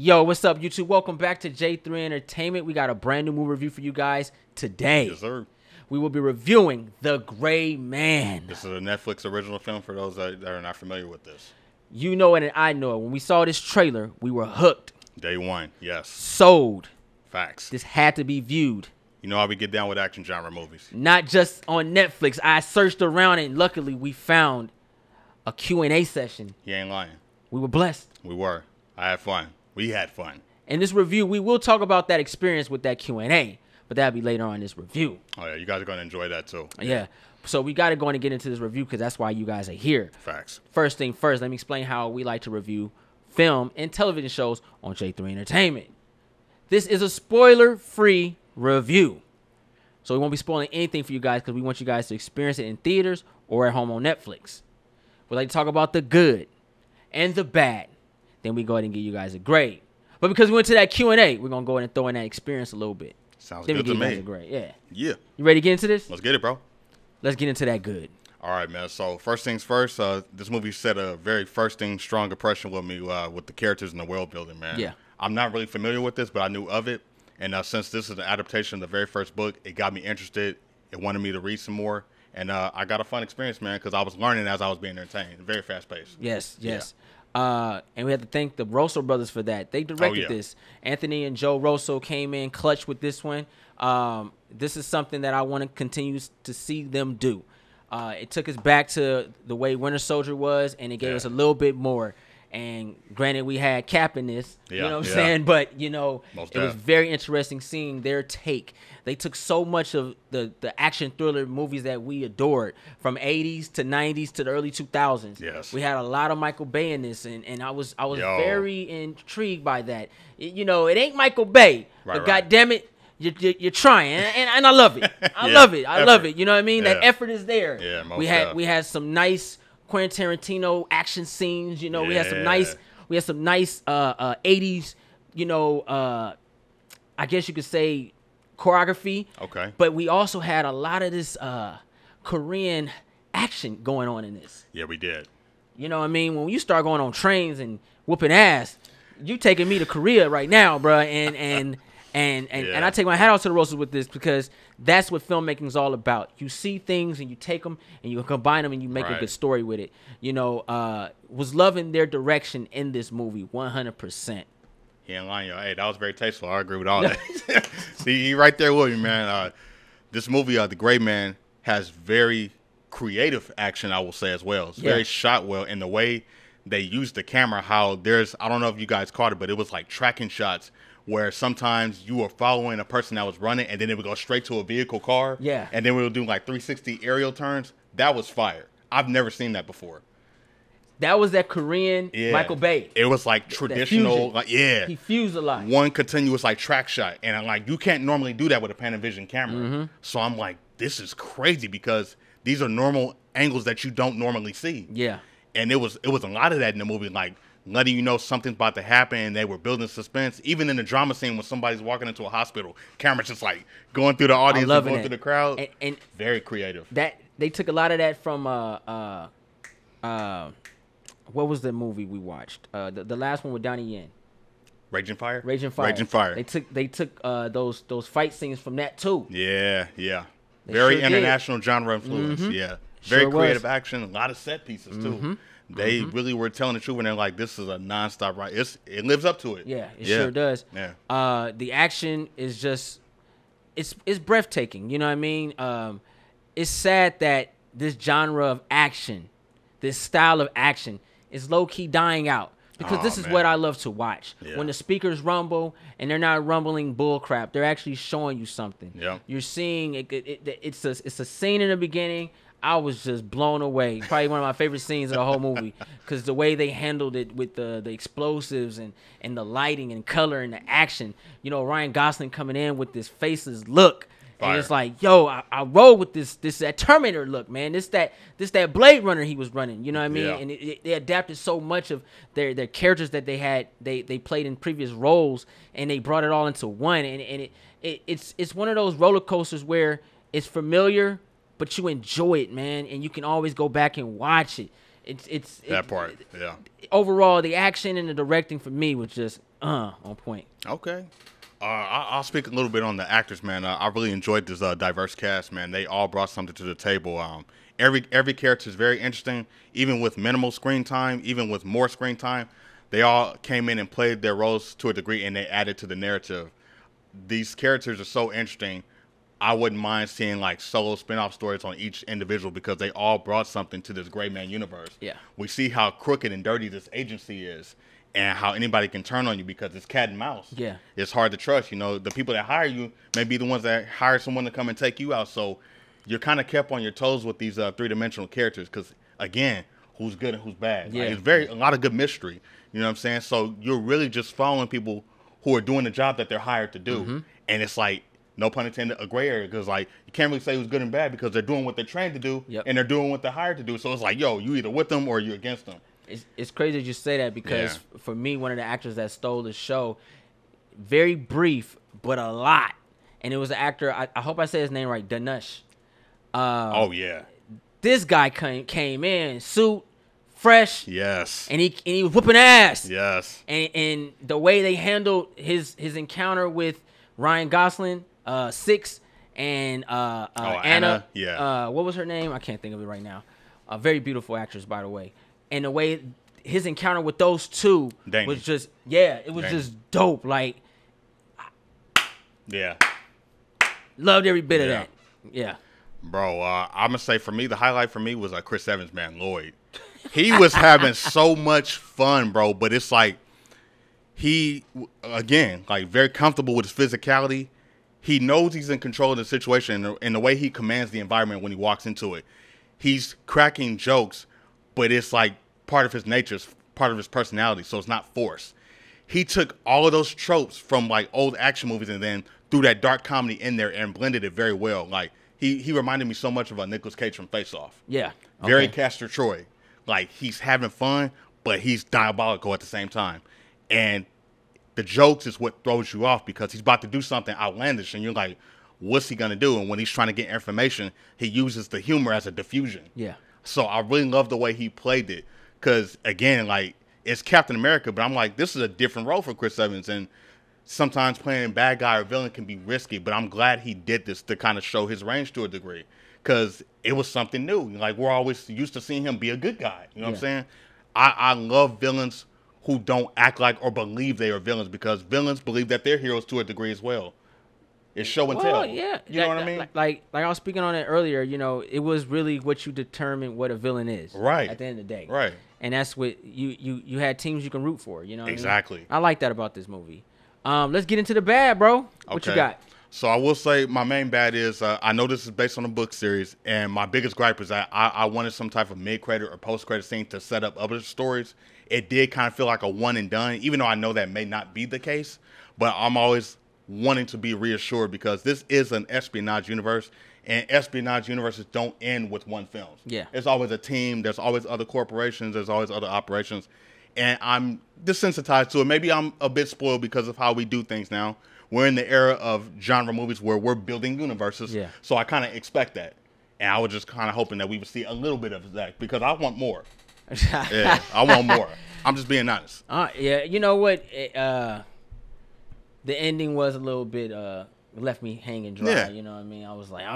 Yo, what's up, YouTube? Welcome back to J3 Entertainment. We got a brand new movie review for you guys today. Yes, sir. We will be reviewing The Gray Man. This is a Netflix original film for those that are not familiar with this. You know it and I know it. When we saw this trailer, we were hooked. Day one, yes. Sold. Facts. This had to be viewed. You know how we get down with action genre movies. Not just on Netflix. I searched around and luckily we found a Q&A session. You ain't lying. We were blessed. We were. I had fun. We had fun. In this review, we will talk about that experience with that Q&A, but that'll be later on in this review. Oh, yeah. You guys are going to enjoy that, too. Yeah. So we got to go on and get into this review because that's why you guys are here. Facts. First thing first, let me explain how we like to review film and television shows on J3 Entertainment. This is a spoiler-free review. So we won't be spoiling anything for you guys because we want you guys to experience it in theaters or at home on Netflix. We like to talk about the good and the bad. Then we go ahead and give you guys a grade. But because we went to that Q&A, we're going to go ahead and throw in that experience a little bit. Sounds then good we to give you me. guys a grade. Yeah. Yeah. You ready to get into this? Let's get it, bro. Let's get into that good. All right, man. So first things first, this movie set a very strong impression with me with the characters and the world building, man. Yeah. I'm not really familiar with this, but I knew of it. And since this is an adaptation of the very first book, it got me interested. It wanted me to read some more. And I got a fun experience, man, because I was learning as I was being entertained. Very fast paced. Yes, yes. Yeah. And we have to thank the Rosso brothers for that. They directed this. Anthony and Joe Rosso came in clutch with this one. This is something that I want to continue to see them do. It took us back to the way Winter Soldier was, and it gave us a little bit more. And granted, we had Cap in this, you know what I'm saying? But, you know, it was very interesting seeing their take. They took so much of the action thriller movies that we adored from 80s to 90s to the early 2000s. Yes. We had a lot of Michael Bay in this, and I was very intrigued by that. You know, it ain't Michael Bay, but goddammit, you're trying, and I love it. I love it. I love it. You know what I mean? That effort is there. Yeah, we had some nice Quentin Tarantino action scenes, you know. We had some nice 80s, you know, I guess you could say choreography. Okay. But we also had a lot of this Korean action going on in this. Yeah, we did. You know what I mean? When you start going on trains and whooping ass, you taking me to Korea right now, bro. And I take my hat off to the Rosas with this because that's what filmmaking is all about. You see things and you take them and you combine them and you make a good story with it. You know, was loving their direction in this movie 100%. He ain't lying, yo. Hey, that was very tasteful. I agree with all that. See, he right there with me, man. This movie, The Gray Man, has very creative action, I will say, as well. It's very shot well in the way they use the camera. How there's, I don't know if you guys caught it, but it was like tracking shots where sometimes you were following a person that was running and then it would go straight to a vehicle car. Yeah. And then we would do like 360 aerial turns. That was fire. I've never seen that before. That was that Korean Michael Bay. It was like traditional, like he fused a lot. One continuous like track shot, and I'm like, you can't normally do that with a Panavision camera. So I'm like, this is crazy because these are normal angles that you don't normally see. Yeah. And it was a lot of that in the movie, like letting you know something's about to happen, and they were building suspense. Even in the drama scene when somebody's walking into a hospital, camera's just like going through the audience and going through the crowd. And very creative. That they took a lot of that from what was the movie we watched? The last one with Donnie Yen. Raging Fire? Raging Fire. Raging Fire. They took those fight scenes from that too. Yeah, yeah. Very international genre influence. Yeah. Very creative action, a lot of set pieces too. They really were telling the truth when they're like, this is a nonstop ride. It lives up to it. Yeah, it sure does. Yeah. The action is just it's breathtaking. You know what I mean? It's sad that this genre of action, this style of action, is low-key dying out. Because this is what I love to watch. Yeah. When the speakers rumble and they're not rumbling bull crap, they're actually showing you something. Yeah. You're seeing it's a scene in the beginning. I was just blown away. Probably one of my favorite scenes of the whole movie because the way they handled it with the explosives and the lighting and color and the action. You know, Ryan Gosling coming in with this faceless look. And it's like, yo, I roll with that Terminator look, man. This that Blade Runner he was running, you know what I mean? Yeah. And they adapted so much of their characters that they had they played in previous roles, and they brought it all into one. And it's one of those roller coasters where it's familiar, but you enjoy it, man, and you can always go back and watch it. It's that part, yeah. Overall, the action and the directing for me was just on point. Okay. I'll speak a little bit on the actors, man. I really enjoyed this diverse cast, man. They all brought something to the table. Every character is very interesting, even with minimal screen time, even with more screen time. They all came in and played their roles to a degree, and they added to the narrative. These characters are so interesting. I wouldn't mind seeing like solo spin-off stories on each individual because they all brought something to this Gray Man universe. Yeah. We see how crooked and dirty this agency is and how anybody can turn on you because it's cat and mouse. Yeah. It's hard to trust. You know, the people that hire you may be the ones that hire someone to come and take you out. So you're kind of kept on your toes with these three-dimensional characters because, again, who's good and who's bad. Yeah. Like, it's a lot of good mystery. You know what I'm saying? So you're really just following people who are doing the job that they're hired to do. Mm-hmm. And it's like, no pun intended, a gray area because like you can't really say who's good and bad because they're doing what they're trained to do and they're doing what they're hired to do. So it's like, yo, you either with them or you're against them. It's crazy that you say that because for me, one of the actors that stole the show, very brief but a lot, and it was an actor. I hope I say his name right, Danush. Oh yeah, this guy came in suit, fresh. Yes, and he was whooping ass. Yes, and the way they handled his encounter with Ryan Gosling. 6 and Anna. Yeah. What was her name? I can't think of it right now. A very beautiful actress, by the way. And the way his encounter with those two was just, it was just dope. Like, loved every bit of that. Yeah. Bro, I'm going to say for me, the highlight for me was Chris Evans, man, Lloyd. He was having so much fun, bro, but it's like he, again, like very comfortable with his physicality. He knows he's in control of the situation and the way he commands the environment when he walks into it. He's cracking jokes, but it's like part of his nature, part of his personality, so it's not forced. He took all of those tropes from like old action movies and then threw that dark comedy in there and blended it very well. Like he reminded me so much of Nicolas Cage from Face Off. Yeah. Okay. Very Castor Troy. Like he's having fun, but he's diabolical at the same time. And the jokes is what throws you off because he's about to do something outlandish and you're like, what's he going to do? And when he's trying to get information, he uses the humor as a diffusion. Yeah. So I really love the way he played it because, again, like, it's Captain America, but I'm like, this is a different role for Chris Evans. And sometimes playing bad guy or villain can be risky, but I'm glad he did this to kind of show his range to a degree because it was something new. Like, we're always used to seeing him be a good guy. You know what I'm saying? I love villains who don't act like or believe they are villains because villains believe that they're heroes to a degree as well. It's show and tell. Yeah. You know what I mean? Like I was speaking on it earlier, you know, it was really what you determine what a villain is. Right. At the end of the day. Right. And that's what you had teams you can root for, you know what exactly. I mean? I like that about this movie. Let's get into the bad, bro. What you got? So I will say my main bad is I know this is based on a book series, and my biggest gripe is that I wanted some type of mid-credit or post-credit scene to set up other stories. It did kind of feel like a one and done, even though I know that may not be the case. But I'm always wanting to be reassured because this is an espionage universe, and espionage universes don't end with one film. Yeah. There's always a team. There's always other corporations. There's always other operations. And I'm desensitized to it. Maybe I'm a bit spoiled because of how we do things now. We're in the era of genre movies where we're building universes. Yeah. So I kind of expect that. And I was just kind of hoping that we would see a little bit of that because I want more. Yeah, I want more. I'm just being honest. Yeah, you know what? The ending was a little bit left me hanging dry. Yeah. You know what I mean? I was like,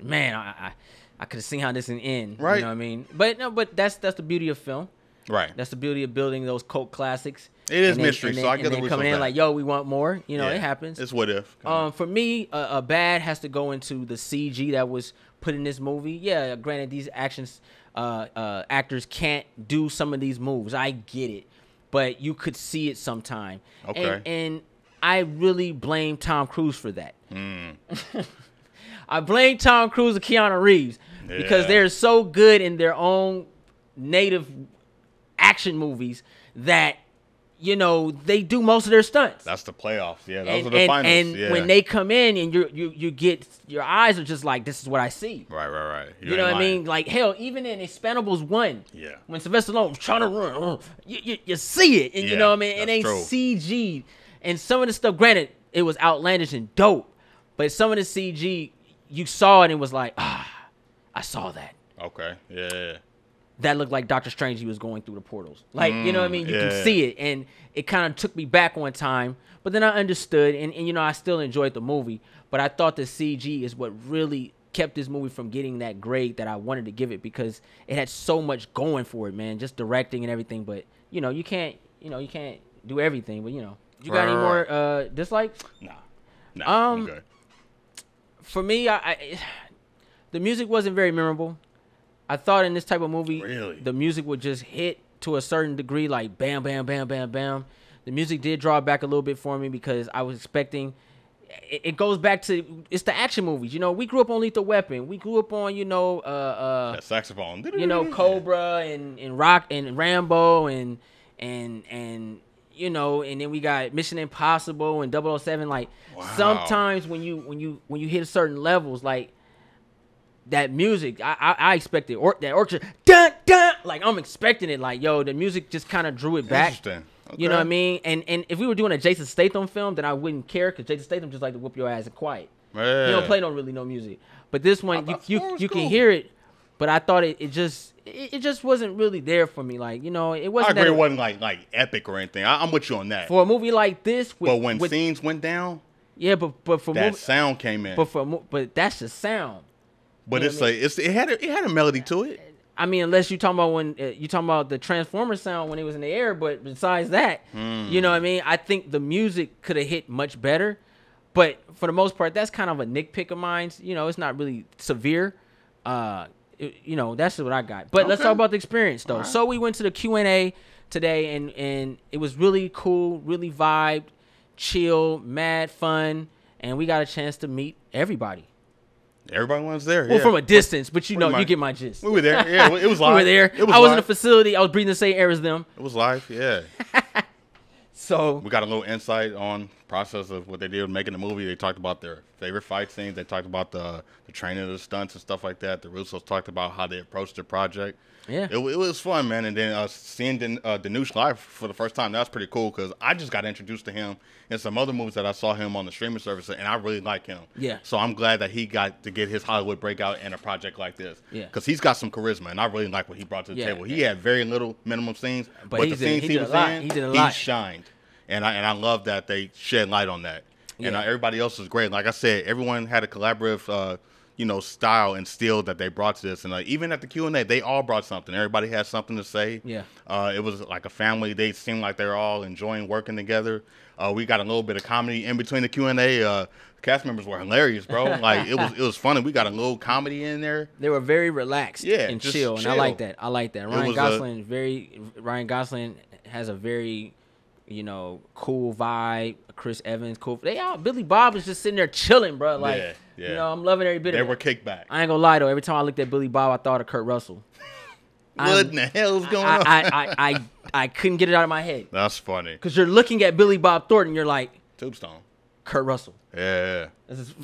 man, I could have seen how this would end. Right. You know what I mean? But that's the beauty of film. Right. That's the beauty of building those cult classics. It is mystery, so I get the reason coming in like, yo, we want more. You know, it happens. It's what if. For me, a bad has to go into the CG that was put in this movie. Yeah, granted, these actors can't do some of these moves. I get it, but you could see it sometime. Okay. And I really blame Tom Cruise for that. I blame Tom Cruise and Keanu Reeves because they're so good in their own native action movies that, you know, they do most of their stunts. That's the playoffs. Yeah, those are the finals. And when they come in and you get, your eyes are just like, this is what I see. Right. You know what I mean? Like, hell, even in Expendables 1, when Sylvester Stallone was trying to run, you see it. And you know what I mean? It ain't CG. And some of the stuff, granted, it was outlandish and dope, but some of the CG, you saw it and it was like, I saw that. Okay, yeah. that looked like Doctor Strange. He was going through the portals. Like, you know what I mean? You can see it. And it kind of took me back one time. But then I understood. And, you know, I still enjoyed the movie. But I thought the CG is what really kept this movie from getting that grade that I wanted to give it, because it had so much going for it, man. Just directing and everything. But, you know, you can't do everything. But, you know. You got any more dislikes? Nah, I'm good. For me, the music wasn't very memorable. I thought in this type of movie, the music would just hit to a certain degree, like bam, bam, bam, bam, bam. The music did draw back a little bit for me because I was expecting. It goes back to, it's the action movies. You know, we grew up on Lethal Weapon. We grew up on, that saxophone. You know, Cobra and Rock and Rambo and you know, and then we got Mission Impossible and 007. Like, sometimes when you hit certain levels, like that music, I expected that orchestra, dun dun. Like, I'm expecting it. Like, yo, the music just kind of drew it back. Interesting. Okay. You know what I mean? And if we were doing a Jason Statham film, then I wouldn't care, because Jason Statham just like to whoop your ass and quiet. Yeah. He don't play no music. But this one, you cool. can hear it. But I thought it just wasn't really there for me. Like, you know, it wasn't. I agree, it wasn't like epic or anything. I'm with you on that. For a movie like this, but when scenes went down, yeah, but for that sound came in. But that's the sound. But it had a melody to it. I mean, unless you talking about when you talking about the Transformer sound when it was in the air. But besides that, you know what I mean. I think the music could have hit much better. But for the most part, that's kind of a nitpick of mine. You know, it's not really severe. You know, that's what I got. But let's talk about the experience, though. Right. So we went to the Q&A today, and it was really cool, really vibed, chill, mad fun, and we got a chance to meet everybody. Everybody was there. Well, from a distance, but you know, you get my gist. We were there. Yeah, it was live. We were there. I was in the facility. I was breathing the same air as them. It was live, yeah. So we got a little insight on process of what they did making the movie. They talked about their favorite fight scenes. They talked about the training of the stunts and stuff like that. The Russos talked about how they approached the project. Yeah, it was fun, man. And then seeing Danush live for the first time, that was pretty cool, because I just got introduced to him in some other movies that I saw him on the streaming service, and I really like him. Yeah. So I'm glad that he got to get his Hollywood breakout in a project like this. Yeah. Because he's got some charisma, and I really like what he brought to the table. He had very little minimum scenes, but the scenes he was in, he shined. And I love that they shed light on that. And everybody else was great. Like I said, everyone had a collaborative, style and steel that they brought to this. And even at the Q&A, they all brought something. Everybody had something to say. Yeah. It was like a family. They seemed like they were all enjoying working together. We got a little bit of comedy in between the Q&A. Cast members were hilarious, bro. Like, it was funny. We got a little comedy in there. They were very relaxed and chill. And I like that. Ryan Gosling has a very, cool vibe. Chris Evans, cool. Billy Bob is just sitting there chilling, bro. Like, I'm loving every bit of it. They were kickback. I ain't gonna lie though. Every time I looked at Billy Bob, I thought of Kurt Russell. What in the hell's going on? I couldn't get it out of my head. That's funny. Because you're looking at Billy Bob Thornton, you're like, Tombstone. Kurt Russell. Yeah. It's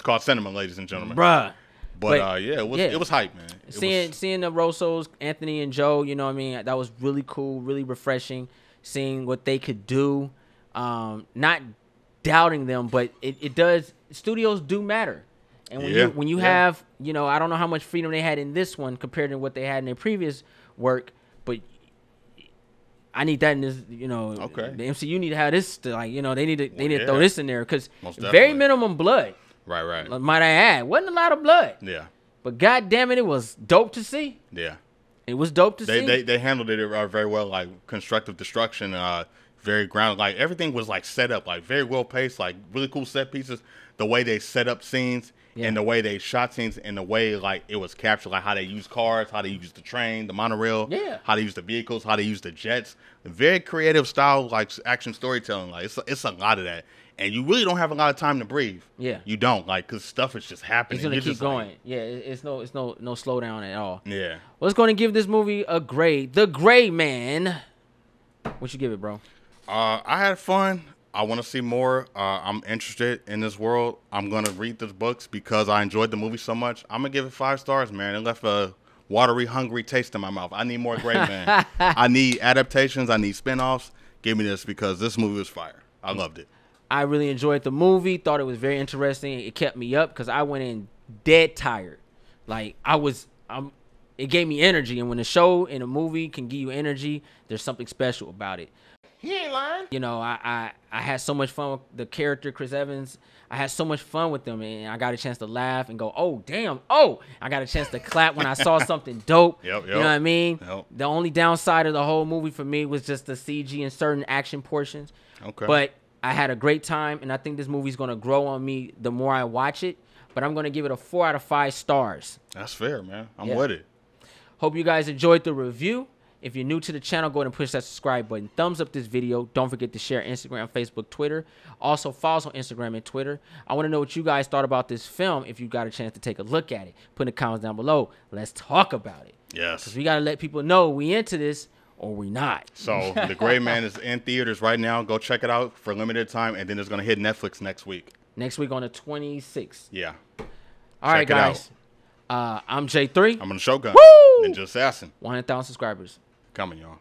called cinema, ladies and gentlemen. Bruh. But it was hype, man. Seeing the Russos, Anthony and Joe, you know what I mean? That was really cool, really refreshing. Seeing what they could do. Not doubting them, but it does. Studios do matter. And when you have, I don't know how much freedom they had in this one compared to what they had in their previous work, but I need that in this, Okay. The MCU need to have this, they need to throw this in there, because very minimum blood. Right. Might I add, wasn't a lot of blood. Yeah. But God damn it was dope to see. Yeah. It was dope to see. They handled it very well, like constructive destruction, very grounded. Like, everything was like set up, like very well paced, like really cool set pieces. The way they set up scenes and the way they shot scenes and the way like it was captured, like how they use cars, how they use the train, the monorail, how they use the vehicles, how they use the jets. Very creative style, like action storytelling. Like it's a lot of that. And you really don't have a lot of time to breathe. Yeah, you don't, like, because stuff is just happening. It's gonna keep going. It's no slowdown at all. Yeah. Well, it's going to give this movie a grade. The Gray Man. What you give it, bro? I had fun. I want to see more. I'm interested in this world. I'm gonna read the books because I enjoyed the movie so much. I'm gonna give it 5 stars, man. It left a watery, hungry taste in my mouth. I need more Gray Man. I need adaptations. I need spinoffs. Give me this, because this movie was fire. I loved it. I really enjoyed the movie. Thought it was very interesting. It kept me up because I went in dead tired. Like, I'm it gave me energy. And when a show and a movie can give you energy, there's something special about it. He ain't lying. You know, I had so much fun with the character Chris Evans. I had so much fun with them, and I got a chance to laugh and go, oh, damn. Oh, I got a chance to clap when I saw something dope. Yep. You know what I mean? Yep. The only downside of the whole movie for me was just the CG in certain action portions. Okay. But I had a great time, and I think this movie's going to grow on me the more I watch it. But I'm going to give it a 4 out of 5 stars. That's fair, man. I'm with it. Hope you guys enjoyed the review. If you're new to the channel, go ahead and push that subscribe button. Thumbs up this video. Don't forget to share Instagram, Facebook, Twitter. Also, follow us on Instagram and Twitter. I want to know what you guys thought about this film if you got a chance to take a look at it. Put in the comments down below. Let's talk about it. Yes. Because we got to let people know we into this or we not. So, The Gray Man is in theaters right now. Go check it out for a limited time, and then it's going to hit Netflix next week. Next week on the 26th. Yeah. All right, guys. I'm J3. I'm on the Shogun. Woo! Ninja Assassin. 100,000 subscribers. Coming, y'all.